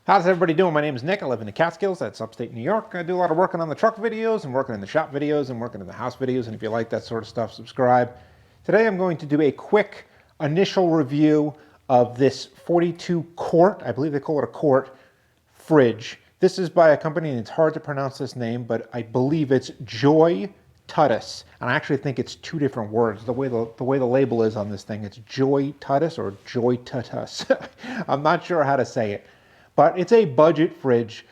How's everybody doing? My name is Nick. I live in the Catskills. That's upstate New York. I do a lot of working on the truck videos and working in the shop videos and working in the house videos. And if you like that sort of stuff, subscribe. Today I'm going to do a quick initial review of this 42 quart, I believe they call it a quart, fridge. This is by a company, and it's hard to pronounce this name, but I believe it's Joytutus. And I actually think it's two different words. The way the label is on this thing, it's Joytutus or Joytutus. I'm not sure how to say it. But it's a budget fridge.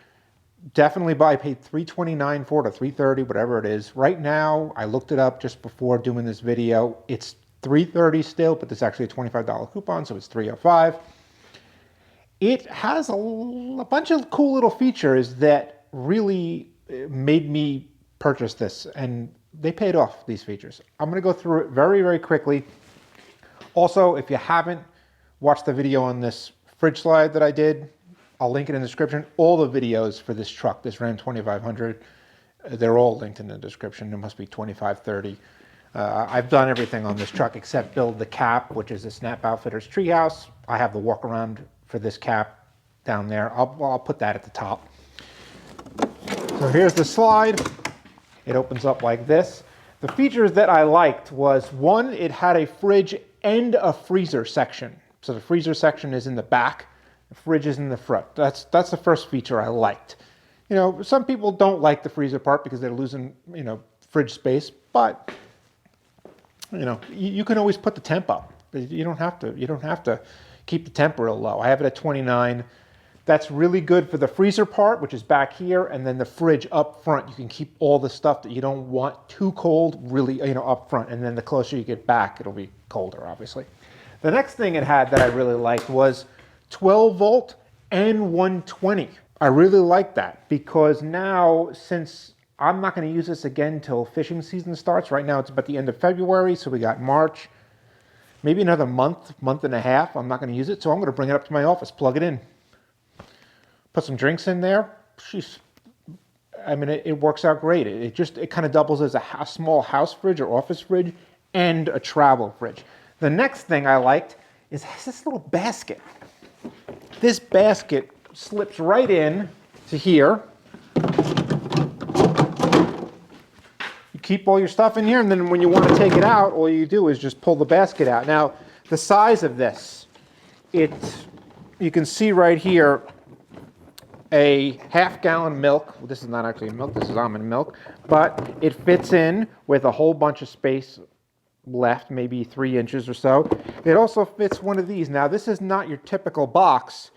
Definitely I paid $329 for it, or $330, whatever it is. Right now, I looked it up just before doing this video. It's $330 still, but there's actually a $25 coupon, so it's $305. It has a bunch of cool little features that really made me purchase this, and they paid off, these features. I'm going to go through it very, very quickly. Also, if you haven't watched the video on this fridge slide that I did, I'll link it in the description. All the videos for this truck, this Ram 2500, they're all linked in the description. There must be 25, 30. I've done everything on this truck except build the cap, which is a Snap Outfitters Treehouse. I have the walk around for this cap down there. I'll put that at the top. So here's the slide. It opens up like this. The features that I liked was, one, it had a fridge and a freezer section. So the freezer section is in the back. The fridge is in the front. That's the first feature I liked. You know, some people don't like the freezer part because they're losing, fridge space, but you can always put the temp up. You don't have to keep the temp real low. I have it at 29. That's really good for the freezer part, which is back here, and then the fridge up front. You can keep all the stuff that you don't want too cold really, up front, and then the closer you get back, it'll be colder, obviously. The next thing it had that I really liked was 12 volt and 120. I really like that because now, since I'm not going to use this again till fishing season starts, right now it's about the end of February, so we got March, maybe another month and a half, I'm not going to use it, so I'm going to bring it up to my office, plug it in, put some drinks in there. It works out great. It kind of doubles as a small house fridge or office fridge and a travel fridge. The next thing I liked is this little basket. This basket slips right in to here. You keep all your stuff in here, and then when you want to take it out, all you do is just pull the basket out. Now, the size of this, you can see right here a half-gallon milk. Well, this is not actually milk, this is almond milk, but it fits in with a whole bunch of space left, maybe 3 inches or so. It also fits one of these. Now, this is not your typical box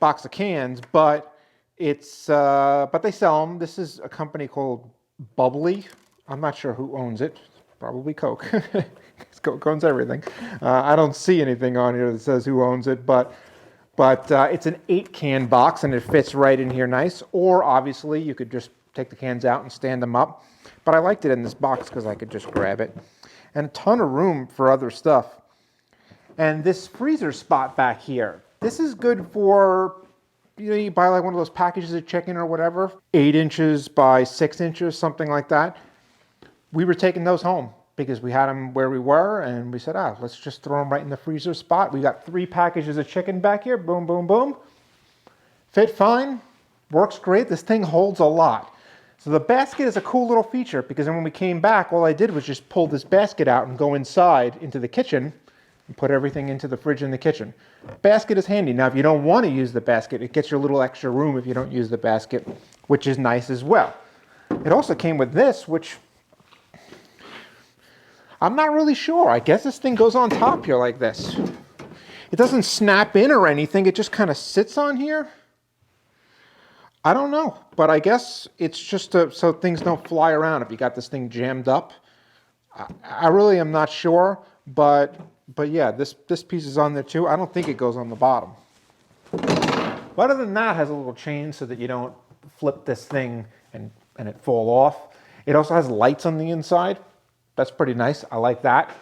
of cans, but but they sell them. This is a company called Bubbly. I'm not sure who owns it. Probably Coke. Coke owns everything. I don't see anything on here that says who owns it, but it's an 8-can box, and it fits right in here nice. Or obviously, you could just take the cans out and stand them up. But I liked it in this box because I could just grab it. And a ton of room for other stuff. And this freezer spot back here, this is good for, you buy like one of those packages of chicken or whatever, 8 inches by 6 inches, something like that. We were taking those home because we had them where we were, and we said, let's just throw them right in the freezer spot. We got 3 packages of chicken back here, boom, boom, boom. Fit fine, works great. This thing holds a lot. So the basket is a cool little feature because then when we came back, all I did was just pull this basket out and go inside into the kitchen and put everything into the fridge in the kitchen. Basket is handy. Now, if you don't want to use the basket, it gets you a little extra room if you don't use the basket, which is nice as well. It also came with this, which I'm not really sure. I guess this thing goes on top here like this. It doesn't snap in or anything. It just kind of sits on here. I don't know, but I guess it's just so things don't fly around if you got this thing jammed up. I really am not sure, but yeah, this piece is on there too. I don't think it goes on the bottom. But other than that, it has a little chain so that you don't flip this thing and it fall off. It also has lights on the inside. That's pretty nice. I like that.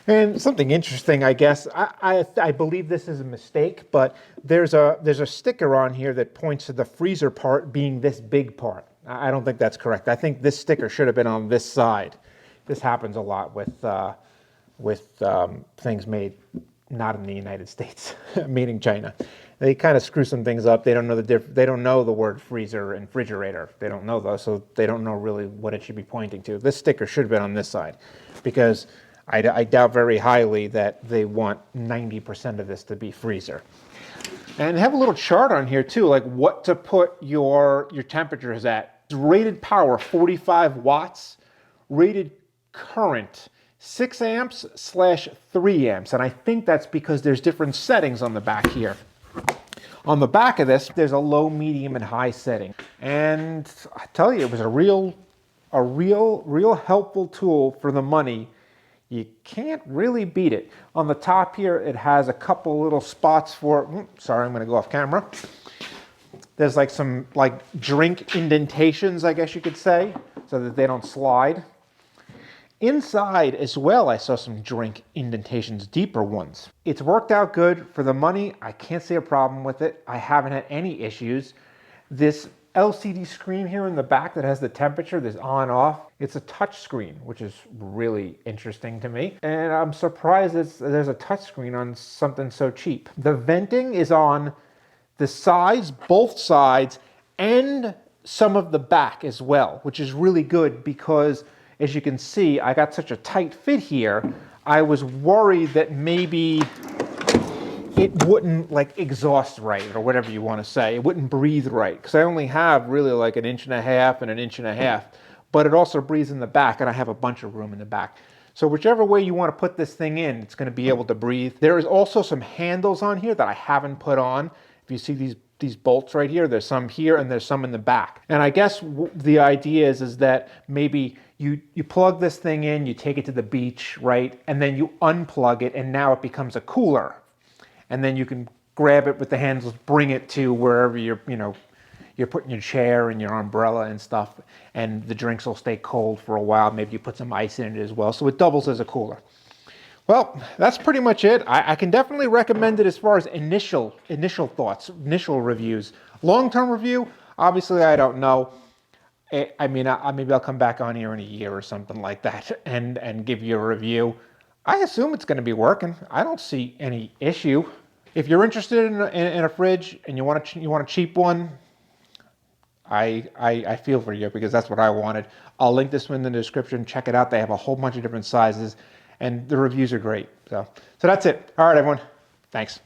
And something interesting, I guess, I believe this is a mistake, but there's a sticker on here that points to the freezer part being this big part. I don't think that's correct. I think this sticker should have been on this side. This happens a lot with things made not in the United States, made in China. they kind of screw some things up. They don't know they don't know the word freezer and refrigerator. They don't know those, so they don't know really what it should be pointing to. This sticker should have been on this side, because I doubt very highly that they want 90% of this to be freezer. And have a little chart on here too, like what to put your temperatures at. Rated power 45 watts, rated current 6 amps / 3 amps. And I think that's because there's different settings on the back here. On the back of this, there's a low, medium, and high setting. And I tell you, it was a real helpful tool for the money. You can't really beat it. On the top here, it has a couple little spots for, sorry, I'm gonna go off camera. There's like some drink indentations, I guess you could say, so that they don't slide. Inside as well, I saw some drink indentations, deeper ones. It's worked out good for the money. I can't see a problem with it. I haven't had any issues. This LCD screen here in the back that has the temperature, this on off, it's a touch screen, which is really interesting to me. And I'm surprised there's a touch screen on something so cheap. The venting is on the sides, both sides, and some of the back as well, which is really good because, as you can see, I got such a tight fit here. I was worried that maybe it wouldn't exhaust right, or whatever you want to say. It wouldn't breathe right, because I only have really like 1.5 inches and 1.5 inches, but it also breathes in the back, and I have a bunch of room in the back. So whichever way you want to put this thing in, it's going to be able to breathe. There is also some handles on here that I haven't put on. If you see these bolts right here, there's some here and there's some in the back. And I guess the idea is that maybe you plug this thing in, you take it to the beach, right? And then you unplug it, and now it becomes a cooler. And then you can grab it with the handles, bring it to wherever you're putting your chair and your umbrella and stuff, and the drinks will stay cold for a while. Maybe you put some ice in it as well, so it doubles as a cooler. Well, that's pretty much it. I can definitely recommend it as far as initial thoughts, initial reviews. Long-term review, obviously I don't know. I mean, maybe I'll come back on here in a year or something like that and give you a review. I assume it's going to be working. I don't see any issue. If you're interested in a fridge and you want a cheap one, I feel for you, because that's what I wanted. I'll link this one in the description. Check it out. They have a whole bunch of different sizes, and the reviews are great. So that's it. All right, everyone. Thanks.